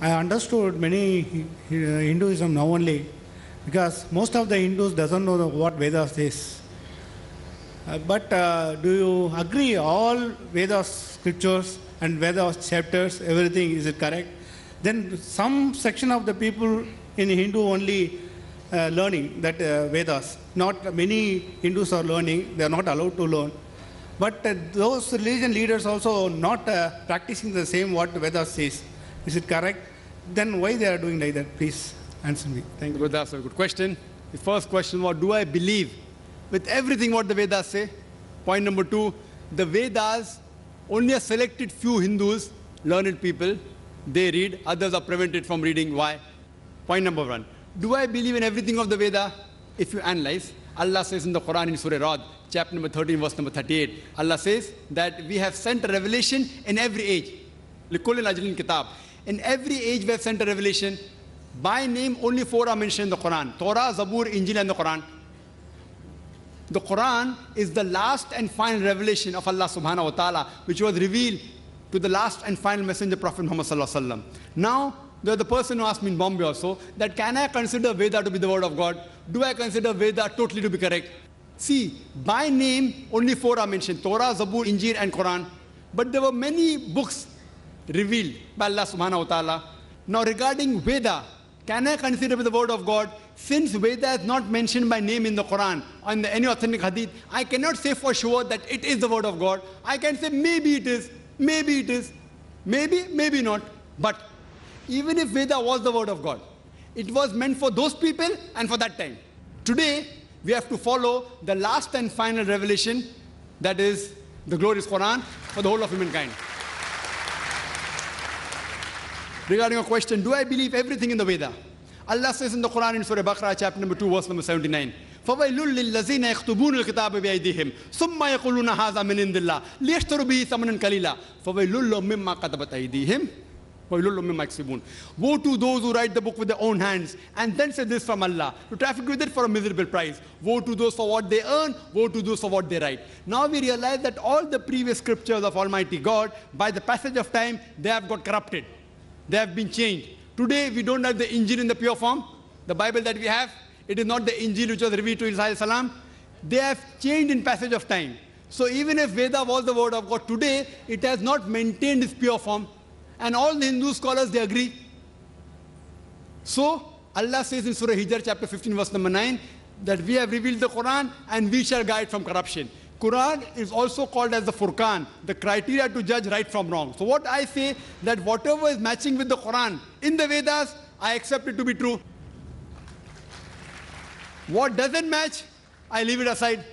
I understood many Hinduism now only, because most of the Hindus doesn't know what Vedas is. But do you agree all Vedas scriptures and Vedas chapters, everything, is it correct? Then some section of the people in Hindu only learning that Vedas. Not many Hindus are learning, they are not allowed to learn. But those religion leaders also not practicing the same what Vedas says. Is it correct? Then why they are doing like that? Please answer me. Thank you. Good, that's a good question. The first question was, do I believe with everything what the Vedas say? Point number 2, the Vedas, only a selected few Hindus, learned people, they read, others are prevented from reading. Why? Point number 1, do I believe in everything of the Veda? If you analyze, Allah says in the Quran in Surah Ra'd, chapter number 13, verse number 38, Allah says that we have sent a revelation in every age. لِكُلِّ أَجْلٍ كِتَابٍ. In every age we have sent a revelation. By name, only 4 are mentioned in the Quran: Torah, Zabur, Injil, and the Quran. The Quran is the last and final revelation of Allah subhanahu wa ta'ala, which was revealed to the last and final messenger, Prophet Muhammad sallallahu alaihi wasallam. Now, there's the person who asked me in Bombay also, that can I consider Veda to be the word of God? Do I consider Veda totally to be correct? See, by name, only 4 are mentioned: Torah, Zabur, Injil, and Quran. But there were many books revealed by Allah subhanahu wa ta'ala. Now, regarding Veda, can I consider it the word of God? Since Veda is not mentioned by name in the Quran or in any authentic hadith, I cannot say for sure that it is the word of God. I can say maybe it is, maybe it is, maybe not. But even if Veda was the word of God, it was meant for those people and for that time. Today, we have to follow the last and final revelation, that is the glorious Quran, for the whole of humankind. Regarding your question, do I believe everything in the Veda? Allah says in the Quran in Surah Baqarah, chapter number 2, verse number 79, فَوَيْلٌ لِلَّذِينَ يَكْتُبُونَ الْكِتَابَ بِأَيْدِيهِمْ ثُمَّ يَقُولُونَ هَذَا مِنْ عِنْدِ اللَّهِ لِيَشْتَرُوا بِهِ ثَمَنًا قَلِيلًا فَوَيْلٌ لَهُم مِّمَّا كَتَبَتْ أَيْدِيهِمْ وَوَيْلٌ لَهُم مِّمَّا يَكْسِبُونَ. Woe to those who write the book with their own hands and then say this from Allah, to traffic with it for a miserable price. Woe to those for what they earn, woe to those for what they write. Now we realize that all the previous scriptures of Almighty God, by the passage of time, they have got corrupted. They have been changed. Today, we don't have the Injil in the pure form. The Bible that we have, it is not the Injil which was revealed to Isa alayhi salam. They have changed in passage of time. So even if Veda was the word of God, today, it has not maintained its pure form. And all the Hindu scholars, they agree. So, Allah says in Surah Hijr, chapter 15, verse number 9, that we have revealed the Quran and we shall guide from corruption. Quran is also called as the Furqan, the criteria to judge right from wrong. So what I say, that whatever is matching with the Quran in the Vedas, I accept it to be true. What doesn't match, I leave it aside.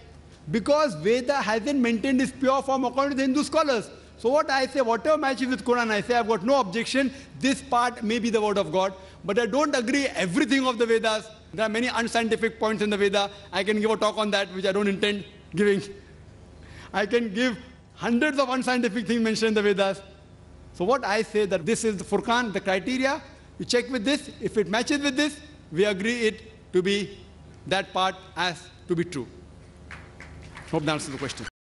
Because Veda hasn't maintained its pure form according to the Hindu scholars. So what I say, whatever matches with Quran, I say I've got no objection. This part may be the word of God. But I don't agree everything of the Vedas. There are many unscientific points in the Veda. I can give a talk on that, which I don't intend giving. I can give hundreds of unscientific things mentioned in the Vedas. So what I say, that this is the Furqan, the criteria. You check with this. If it matches with this, we agree it to be that part as to be true. Hope that answers the question.